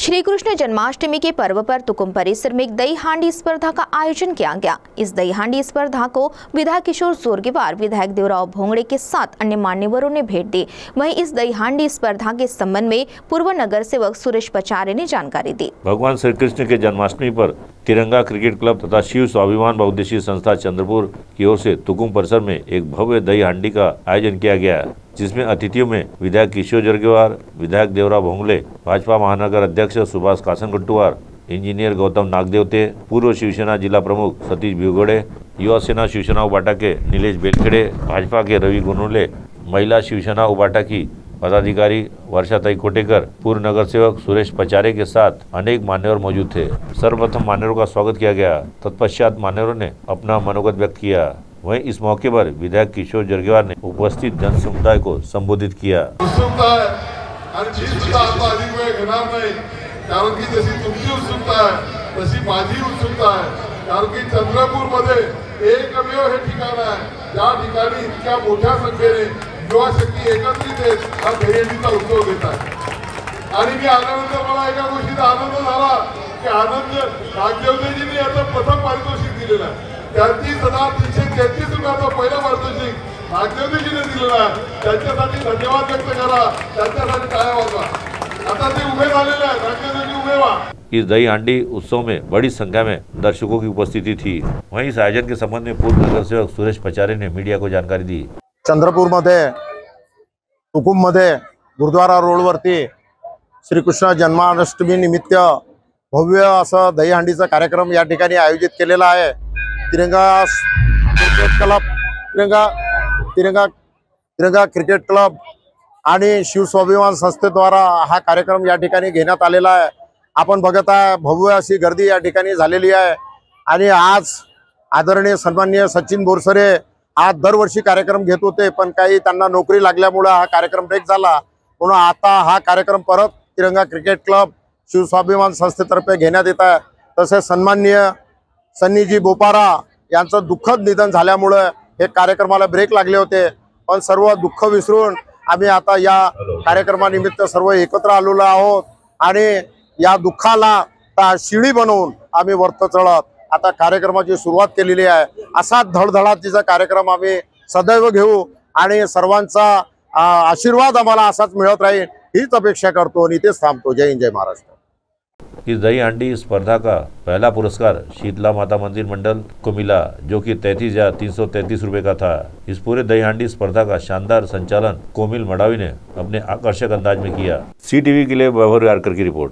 श्री कृष्ण जन्माष्टमी के पर्व पर तुकुम परिसर में एक दही हांडी स्पर्धा का आयोजन किया गया। इस दही हांडी स्पर्धा को विधायक किशोर जोरगेवार, विधायक देवराव भोंगड़े के साथ अन्य मान्यवरों ने भेंट दी। वहीं इस दही हांडी स्पर्धा के संबंध में पूर्व नगर सेवक सुरेश पचारे ने जानकारी दी। भगवान श्री कृष्ण के जन्माष्टमी पर तिरंगा क्रिकेट क्लब तथा शिव स्वाभिमान बहुउद्देशीय संस्था चंद्रपुर की ओर से तुकुम परिसर में एक भव्य दही हांडी का आयोजन किया गया, जिसमें अतिथियों में विधायक किशोर जोरगेवार, विधायक देवराव भोंगले, भाजपा महानगर अध्यक्ष सुभाष कासनगट्टुवार, इंजीनियर गौतम नागदेवते, पूर्व शिवसेना जिला प्रमुख सतीश भिवगड़े, युवा सेना शिवसेना उबाटा के नीलेश बेलखेड़े, भाजपा के रवि गुनुले, महिला शिवसेना उबाटा की पदाधिकारी वर्षाताई कोटेकर, पूर्व नगर सेवक सुरेश पचारे के साथ अनेक मान्यवर मौजूद थे। सर्वप्रथम मान्यवरों का स्वागत किया गया, तत्पश्चात मान्यवरों ने अपना मनोगत व्यक्त किया। वहीं इस मौके पर विधायक किशोर जोरगेवार ने उपस्थित जन समुदाय को संबोधित किया। युवा शक्ती एकत्रित हा दहीहंडीचा उत्सव घेतात आणि मी आल्यानंतर मला एका गोष्टीचा आनंद झाला की आनंद नागदेवतेजींनी याचं प्रथम पारितोषिक दिलेलं आहे। 33,333 रुपयाचा पहिला पारितोषिक नागदेवतेजीने दिलेला आहे। त्यांच्यासाठी धन्यवाद व्यक्त करा, त्यांच्यासाठी टाळ्या वाजवा। आता ते उभे झालेले आहेत, नागदेवतेजी उभे व्हा। इस दही हांडी उत्सव में बड़ी संख्या में दर्शकों की उपस्थिति थी। वहीं इस आयोजन के संबंध में पूर्व नगर सेवक सुरेश पचारे ने मीडिया को जानकारी दी। चंद्रपूरमध्ये तुकुममध्ये गुरुद्वारा रोडवरती श्रीकृष्ण जन्माष्टमी निमित्त भव्य असा दहीहंडीचा कार्यक्रम या ठिकाणी आयोजित केलेला आहे। तिरंगा क्रिकेट क्लब तिरंगा क्रिकेट क्लब आणि शिव स्वाभिमान संस्थेद्वारा हा कार्यक्रम या ठिकाणी घेण्यात आलेला आहे। आपण बघत आहे भव्य अशी गर्दी या ठिकाणी झालेली आहे आणि आज आदरणीय सन्माननीय सचिन बोरसरे आज दरवर्षी कार्यक्रम घेत होते, पण काही त्यांना नोकरी लागल्यामुळे हा कार्यक्रम ब्रेक झाला, म्हणून आता हा कार्यक्रम परत तिरंगा क्रिकेट क्लब शिव स्वाभिमान संस्थेतर्फे घेण्यात येत आहे। तसेच सन्माननीय सन्नीजी बोपारा यांचं दुःखद निधन झाल्यामुळे हे कार्यक्रमाला ब्रेक लागले होते, पण सर्व दुःख विसरून आम्ही आता या कार्यक्रमानिमित्त सर्व एकत्र आलेलो आहोत आणि या दुःखाला शिडी बनवून आम्ही वरत चढत आता कार्यक्रमाची सुरुवात केलेली आहे। असा धडधडाटीचा कार्यक्रम आम्ही सदैव घेऊ आणि सर्वांचा आशीर्वाद आम्हाला असाच मिळत राहील हीच अपेक्षा करतो आणि इथेच थांबतो। जय हिंद, जय महाराष्ट्र। इस दही हांडी स्पर्धा का पहला पुरस्कार शीतला माता मंदिर मंडल को मिला, जो कि 33,333 रुपए का था। इस पूरे दही हांडी स्पर्धा का शानदार संचालन कोमिल मडावी ने अपने आकर्षक अंदाज में किया। CTV के लिए वैभव यारकर की रिपोर्ट।